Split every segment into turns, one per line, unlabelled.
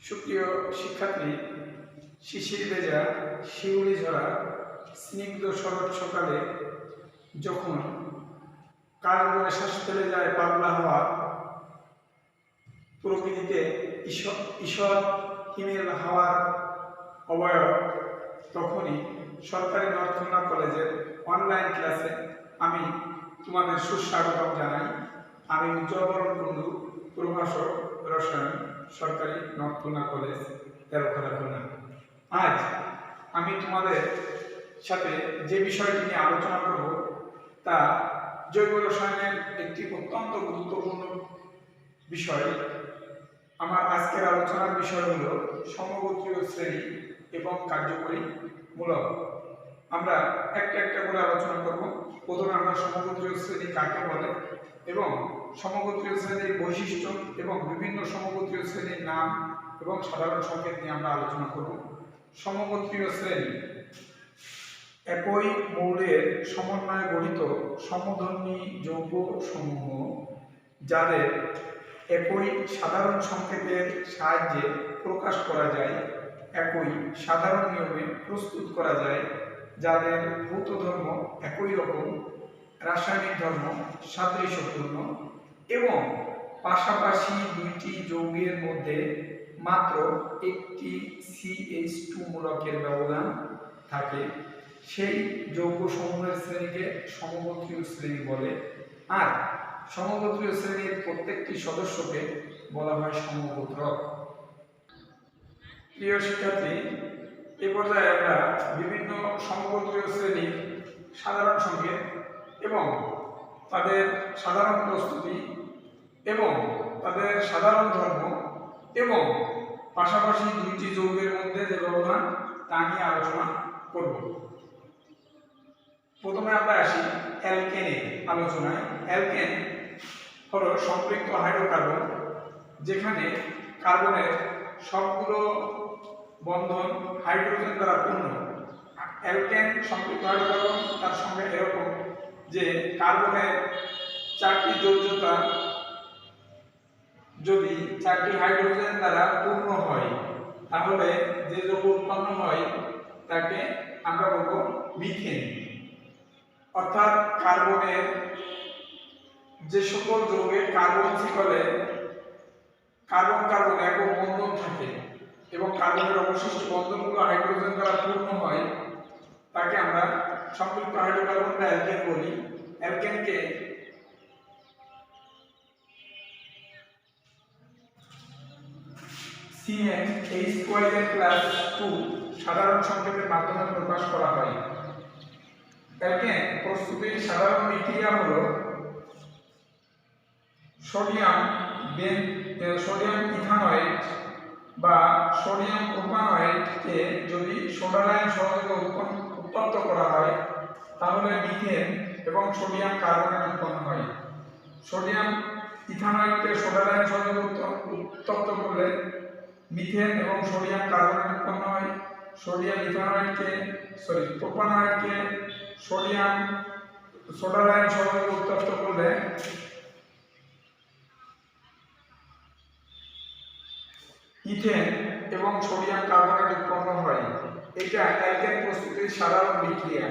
সুপ্রিয় শিক্ষার্থী, শিশির ভেজা শিউলি ঝরা স্নিগ্ধ শরৎ সকালে যখন কার্বনে শ্বাস ফেলে যায় পাগলা হওয়া, প্রকৃতিতে ঈষৎ হিমেল হাওয়ার অবয়ব, তখনই সরকারি নর্থ খুলনা কলেজের অনলাইন ক্লাসে আমি তোমাদের সুস্বাগতম জানাই। আমি উজ্জ্বল কুণ্ডু, প্রভাষক রসায়ন, সরকারি নর্থ খুলনা কলেজ, তেরোখানা খুলনা। আজ আমি তোমাদের সাথে যে বিষয়টি নিয়ে আলোচনা করব তা জৈব রসায়নের একটি অত্যন্ত গুরুত্বপূর্ণ বিষয়। আমার আজকের আলোচনার বিষয় হলো সমগোত্রীয় শ্রেণী এবং কার্যকরী মূলক। আমরা একটা একটা করে আলোচনা করব। প্রথমে আমরা সমগোত্রীয় শ্রেণী কাকে বলে এবং সমগোত্রীয় শ্রেণীর বৈশিষ্ট্য এবং বিভিন্ন সমগোত্রীয় শ্রেণীর নাম এবং সাধারণ সংকেত নিয়ে আমরা আলোচনা করব। সমগোত্রীয় শ্রেণী একই মৌলের সমন্বয়ে গঠিত সমধর্মী যৌগ সমূহ, যাদের একই সাধারণ সংকেতের সাহায্যে প্রকাশ করা যায়, একই সাধারণ নিয়মে প্রস্তুত করা যায়, যাদের ভৌত ধর্ম একই রকম, রাসায়নিক ধর্ম সাদৃশ্যপূর্ণ এবং পাশাপাশি দুইটি যৌগের মধ্যে মাত্র একটি CH2 মূলকের ব্যবধান থাকে, সেই যৌগ সমূহের শ্রেণীকে সমগোত্রীয় শ্রেণী বলে। আর সমগোত্রীয় শ্রেণীর প্রত্যেকটি সদস্যকে বলা হয় সমগোত্রক। প্রিয় শিক্ষার্থী, এ পর্যায়ে আমরা বিভিন্ন সমগোত্রীয় শ্রেণীর সাধারণ সংকেত এবং তাদের সাধারণ প্রস্তুতি এবং তাদের সাধারণ ধর্ম এবং পাশাপাশি দুইটি যৌগের মধ্যে যে ব্যবধান তা নিয়ে আলোচনা করব। প্রথমে আমরা আসি অ্যালকেনের আলোচনায়। অ্যালকেন হলো সম্পৃক্ত হাইড্রোকার্বন, যেখানে কার্বনের সবগুলো বন্ধন হাইড্রোজেন দ্বারা পূর্ণ। অ্যালকেন সম্পৃক্ত হাইড্রোকার্বন তার সঙ্গে এরকম যে কার্বনের চারটি যৌগতা যদি চারটি হাইড্রোজেন দ্বারা পূর্ণ হয়, তাহলে যে যৌগ উৎপন্ন হয় তাকে আমরা বলবো মিথেন। অর্থাৎ কার্বনের যে সকল যৌগে কার্বন শিকলে কার্বন কার্বন একক বন্ধন থাকে এবং কার্বনের অবশিষ্ট বন্ধনগুলো হাইড্রোজেন দ্বারা পূর্ণ হয়, তাকে আমরা সম্পৃক্ত হাইড্রোকার্বন বা অ্যালকেন বলি। অ্যালকেনকে CnH2n+2 সাধারণ সংকেতের মাধ্যমে প্রকাশ করা হয়। অ্যালকেন প্রস্তুতির সাধারণ বিক্রিয়া হলো সোডিয়াম ইথানয়েড বা সোডিয়াম প্রোপানয়েডকে যদি সোডালাইন সহযোগে উত্তপ্ত করা হয়, তাহলে মিথেন এবং সোডিয়াম কার্বনেট উৎপন্ন হয়। সোডিয়াম ইথানয়েডকে সোডালাইন সহযোগে উত্তপ্ত করলে মিথেন এবং সোডিয়াম কার্বনেট উৎপন্ন হয়। প্রোপানয়েডকে সোডালাইন সহযোগে উত্তপ্ত করলে ইথেন এবং সোডিয়াম কার্বনেট উৎপন্ন হয়। এটা অ্যালকেন প্রস্তুতির সাধারণ বিক্রিয়া।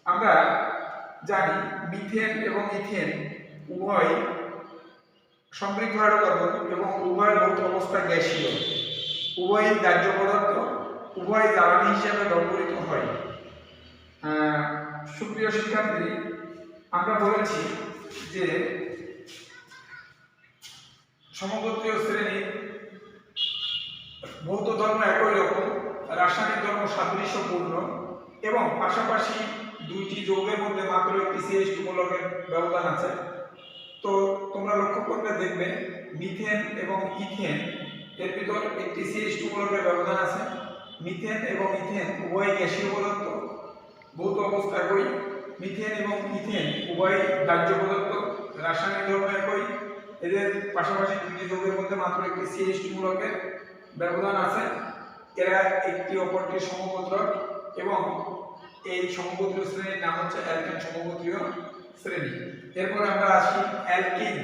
আমরা জানি মিথেন এবং ইথেন উভয় সম্পৃক্ত হাইড্রোকার্বন এবং উভয় ভৌত অবস্থা গ্যাসীয়, উভয় দাহ্য পদার্থ, উভয় জ্বালানি হিসেবে ব্যবহৃত হয়। সুপ্রিয় শিক্ষার্থী, আমরা বলেছি যে সমগোত্রীয় শ্রেণীর ভৌত ধর্ম একই রকম, রাসায়নিক ধর্ম সাদৃশ্যপূর্ণ এবং পাশাপাশি দুইটি যৌগের মধ্যে মাত্র একটি CH2 মূলকের ব্যবধান আছে। তো তোমরা লক্ষ্য করলে দেখবে মিথেন এবং ইথেন এর ভিতর একটি CH2 মূলকের ব্যবধান আছে। মিথেন এবং ইথেন উভয় গ্যাসীয় পদার্থ, ভৌত অবস্থা একই। মিথেন এবং ইথেন উভয় দাহ্য পদার্থ, রাসায়নিক ধর্ম একই। এদের পাশাপাশি দুইটি যৌগের মধ্যে মাত্র একটি CH2 মূলকের ব্যবধান আছে। এরা একটি অপরটির সমগোত্রক এবং এই সমগোত্রীয় শ্রেণীর নাম হচ্ছে অ্যালকেন সমগোত্রীয় শ্রেণী। এরপর আমরা আসি অ্যালকিন।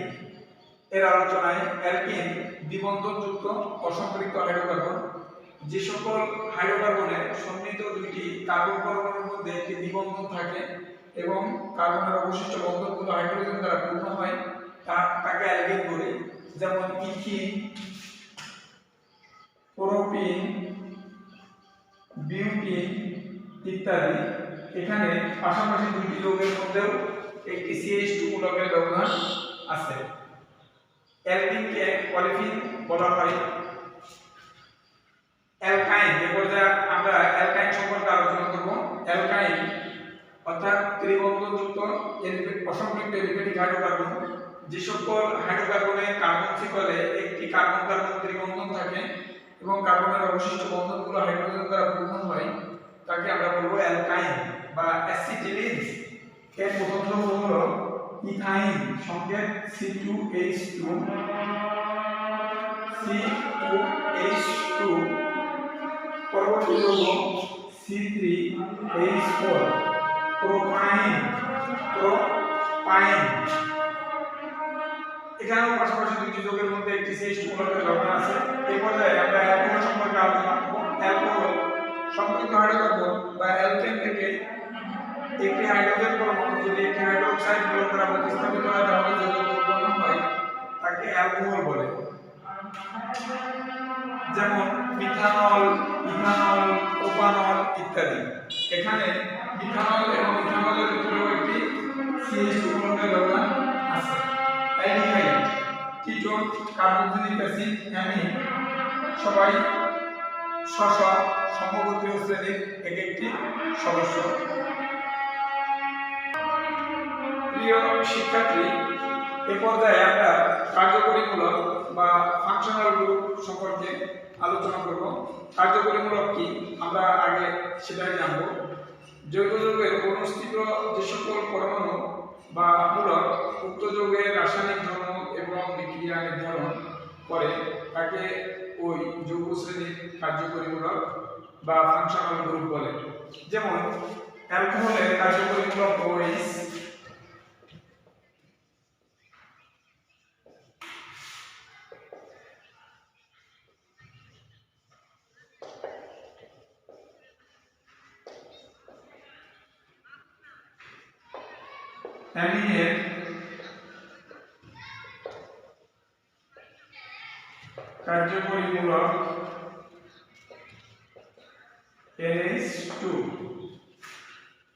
এর আলোচনায় অ্যালকিন দ্বিবন্ধনযুক্ত অসম্পৃক্ত হাইড্রোকার্বন। যে সকল হাইড্রোকার্বনের সন্নিহিত দুইটি কার্বন পরমাণুর মধ্যে একটি দ্বিবন্ধন থাকে এবং কার্বনের অবশিষ্ট বন্ধনগুলো হাইড্রোজেন দ্বারা পূর্ণ হয় তাকে অ্যালকিন বলি। যেমন ইথিন, প্রোপিন, বিউটিন ইত্যাদি। এখানে পাশাপাশি দুটি যৌগের মধ্যেও একটি CH2 মূলকের ব্যবহার আছে। অ্যালকিনকে অলিফিন বলা হয়। অ্যালকাইন, এ পর্যায়ে আমরা অ্যালকাইন সম্পর্কে আলোচনা করব। অ্যালকাইন অর্থাৎ ত্রিবন্ধনযুক্ত অসম্পৃক্ত এলিফ্যাটিক হাইড্রোকার্বন। যে সকল হাইড্রোকার্বনের কার্বন শিকলে একটি কার্বন কার্বন ত্রিবন্ধন থাকে এবং কার্বনের অবশিষ্ট বন্ধনগুলো হাইড্রোজেন দ্বারা পূর্ণ হয় তাকে আমরা বলবো অ্যালকাইন বা অ্যাসিটিলিনস। এর প্রথম যৌগ হলো ইথাইন, সংকেত C2H2, C2H2। পরবর্তী যৌগ C3H4, প্রোপাইন। এখানেও পাশাপাশি দুটি যৌগের মধ্যে একটি CH2 মূলকের ব্যবহার আছে। এই পর্যায়ে আমরা অ্যালকোহল সম্পর্কে আলোচনা করব। অ্যালকোহল সম্পৃক্ত হাইড্রোকার্বন বা অ্যালকেন থেকে একটি হাইড্রোজেন পরমাণু যদি একটি হাইড্রোক্সাইড মূলক দ্বারা প্রতিস্থাপিত হয় তাহলে যে যৌগ উৎপন্ন হয় তাকে অ্যালকোহল বলে। যেমন মিথানল, ইথানল, প্রোপানল ইত্যাদি। এখানে মিথানল এবং ইথানলের ভিতরেও একটি CH2 মূলকের ব্যবহার আছে। Aldehyde, ketone, carboxylic acid, amine সবাই সমগোত্রীয় শ্রেণীর এক একটি সদস্য। প্রিয় শিক্ষার্থী, এ পর্যায়ে আমরা কার্যকরীমূলক বা ফাংশনাল গ্রুপ সম্পর্কে আলোচনা করব। কার্যকরীমূলক কি আমরা আগে সেটাই জানব। জৈব যৌগের অনুষ্ঠিত যে সকল পরমাণু বা মূলক উক্ত যৌগের রাসায়নিক ধর্ম এবং বিক্রিয়া নির্ধারণ করে তাকে ওই যৌগ শ্রেণীর কার্যকরীমূলক বা ফাংশনাল গ্রুপ বলে। যেমন অ্যালকোহলের কার্যকরীমূলক OH, অ্যামিনের কার্যকরীমূলক NH2।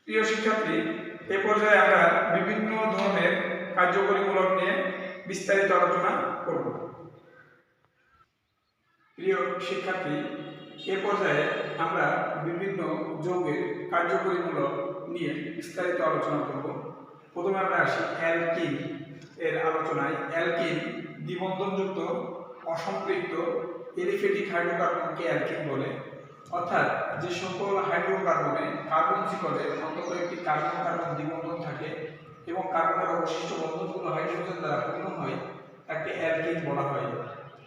প্রিয় শিক্ষার্থী, এ পর্যায়ে আমরা বিভিন্ন ধরনের কার্যকরীমূলক নিয়ে বিস্তারিত আলোচনা করব। প্রিয় শিক্ষার্থী, এ পর্যায়ে আমরা বিভিন্ন যৌগের কার্যকরীমূলক নিয়ে বিস্তারিত আলোচনা করব। প্রথমে আমরা আসি অ্যালকিন এর আলোচনায়। অ্যালকিন দ্বিবন্ধনযুক্ত অসম্পৃক্ত এলিফ্যাটিক হাইড্রোকার্বনকে অ্যালকিন বলে। অর্থাৎ যে সকল হাইড্রোকার্বনে কার্বন শিকলে অন্তত একটি কার্বন কার্বন দ্বিবন্ধন থাকে এবং কার্বনের অবশিষ্ট বন্ধনগুলো হাইড্রোজেন দ্বারা পূর্ণ হয় তাকে অ্যালকিন বলা হয়।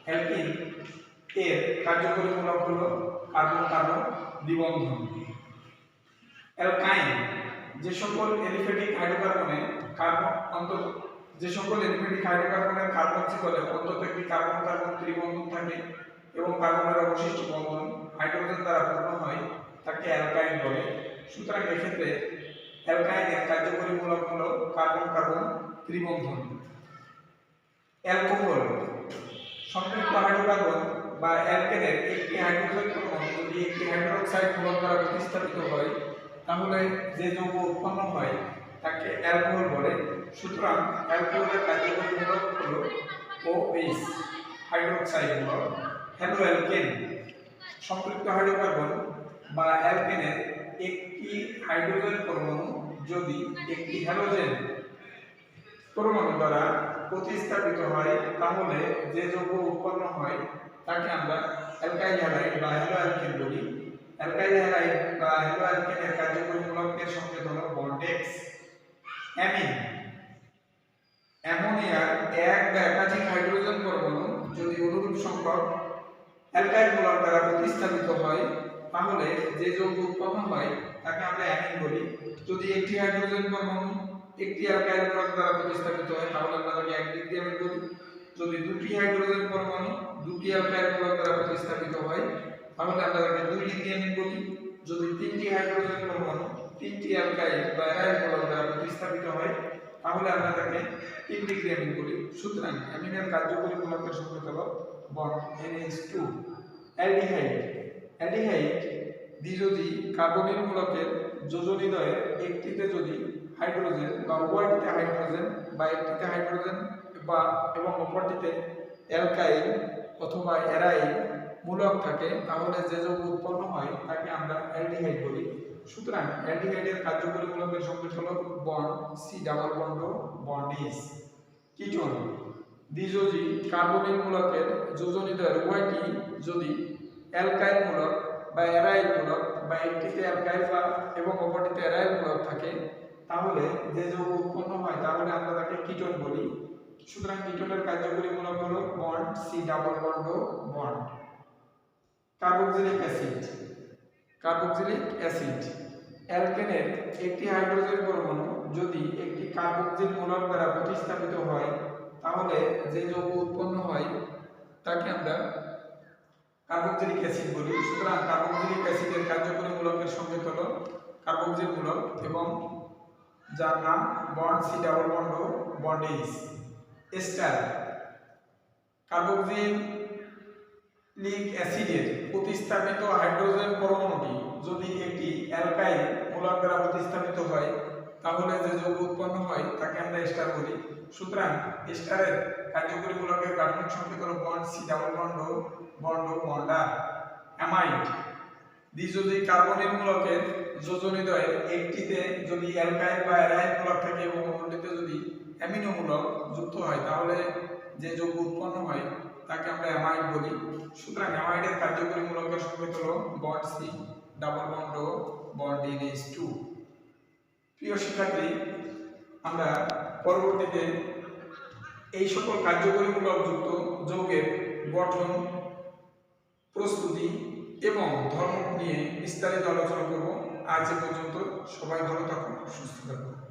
অ্যালকিন এর কার্যকরীমূলক হলো কার্বন কার্বন দ্বিবন্ধন। অ্যালকাইন যে সকল এলিফ্যাটিক হাইড্রোকার্বনে কার্বনের কার্বন শিকলে অন্তত একটি কার্বন কার্বন ত্রিবন্ধন থাকে এবং কার্বনের অবশিষ্ট বন্ধন হাইড্রোজেন দ্বারা পূর্ণ হয় তাকে অ্যালকাইন বলে। সুতরাং এক্ষেত্রে অ্যালকাইনের কার্যকরীমূলক হলো কার্বন কার্বন ত্রিবন্ধন। অ্যালকোহল সম্পৃক্ত হাইড্রোকার্বন বা অ্যালকেনের একটি হাইড্রোজেন পরমাণু যদি একটি হাইড্রোক্সাইড মূলক দ্বারা প্রতিস্থাপিত হয় তাহলে যে যৌগ উৎপন্ন হয় তাকে অ্যালকোহল বলে। সুতরাং অ্যালকোহলের কার্যকরীমূলক হলো OH, হাইড্রোক্সাইড মূলক। হ্যালোঅ্যালকেন সম্পৃক্ত হাইড্রোকার্বন বা অ্যালকেনের একটি হাইড্রোজেন পরমাণু যদি একটি হ্যালোজেন পরমাণু দ্বারা প্রতিস্থাপিত হয় তাহলে যে যৌগ উৎপন্ন হয় তাকে আমরা অ্যালকাইল হ্যালাইড বা হ্যালোঅ্যালকেন বলি। অ্যালকাইল হ্যালাইড বা হ্যালোঅ্যালকেনের কার্যকরীমূলকের সংকেত হলো বন্ডেক্স। অ্যামিন অ্যামোনিয়ার এক বা একাধিক হাইড্রোজেন পরমাণু যদি অনুরূপ সংখ্যক অ্যালকাইল মূলক দ্বারা প্রতিস্থাপিত হয় তাহলে যে যৌগ উৎপন্ন হয় তাকে আমরা অ্যামিন বলি। যদি একটি হাইড্রোজেন পরমাণু একটি অ্যালকাইল মূলক দ্বারা প্রতিস্থাপিত হয় তাহলে আমরা তাকে একদিক দিয়ে অ্যামিন বলি। যদি দুটি হাইড্রোজেন পরমাণু দুটি অ্যালকাইল মূলক দ্বারা প্রতিস্থাপিত হয় তাহলে আমরা তাকে 2 ডিগ্রি অ্যামিন বলি। যদি তিনটি হাইড্রোজেন পরমাণু তিনটি অ্যালকাইল বা অ্যারাইল মূলক দ্বারা প্রতিস্থাপিত হয় তাহলে আমরা তাকে 3 ডিগ্রি অ্যামিন বলি। সুতরাং অ্যামিনের কার্যকরী মূলকের সংকেত হলো বন্ড NH2। অ্যালডিহাইড অ্যালডিহাইড দ্বিযোজী কার্বনিল মূলকের যোজনীদ্বয়ের একটিতে যদি হাইড্রোজেন বা উভয়টিতে হাইড্রোজেন বা একটিতে হাইড্রোজেন বা এবং অপরটিতে অ্যালকাইল অথবা অ্যারাইল মূলক থাকে তাহলে যে যৌগ উৎপন্ন হয় তাকে আমরা অ্যালডিহাইড বলি। সুতরাং অ্যালডিহাইডের কার্যকরী মূলকের সংকেত হলো bond C double bond bond is. Ketone দ্বিযোজী কার্বনিল মূলকের যোজনীদ্বয়ের উভয়টি যদি অ্যালকাইল মূলক বা অ্যারাইল মূলক বা একটিতে অ্যালকাইল বা এবং অপরটিতে অ্যারাইল মূলক থাকে তাহলে যে যৌগ উৎপন্ন হয় তাহলে আমরা তাকে কিটোন বলি। সুতরাং কিটোনের কার্যকরী মূলক হলো bond C double bond bond. Carboxylic acid carboxylic acid অ্যালকেনের একটি হাইড্রোজেন পরমাণু যদি একটি কার্বক্সিল মূলক দ্বারা প্রতিস্থাপিত হয় তাহলে যে যৌগ উৎপন্ন হয় তাকে আমরা কার্বক্সিলিক অ্যাসিড বলি। সুতরাং কার্বক্সিলিক অ্যাসিডের কার্যকরী মূলকের সংকেত হলো কার্বক্সিল মূলক এবং যার নাম bond C double bond bond is. Ester carboxylic অ্যাসিডের প্রতিস্থাপিত হাইড্রোজেন পরমাণুটি যদি একটি অ্যালকাইল মূলক দ্বারা প্রতিস্থাপিত হয় তাহলে যে যৌগ উৎপন্ন হয় তাকে আমরা এস্টার বলি। সুতরাং এস্টারের কার্যকরী মূলকের গাঠনিক সংকেত হলো bond C double bond bond bond R. Amide দ্বিযোজী কার্বনিল মূলকের যোজনীদ্বয়ের একটিতে যদি অ্যালকাইল বা অ্যারাইল মূলক থাকে এবং অন্যটিতে যদি অ্যামিনো মূলক যুক্ত হয় তাহলে যে যৌগ উৎপন্ন হয় তাকে আমরা অ্যামাইড বলি। সুতরাং অ্যামাইডের কার্যকরী মূলকের সংকেত হলো bond C double bond bond NH2। প্রিয় শিক্ষার্থী, আমরা পরবর্তীতে এই সকল কার্যকরী মূলক যুক্ত যৌগের গঠন, প্রস্তুতি এবং ধর্ম নিয়ে বিস্তারিত আলোচনা করব। আজ এ পর্যন্ত। সবাই ভালো থাকুন, সুস্থ থাকুন।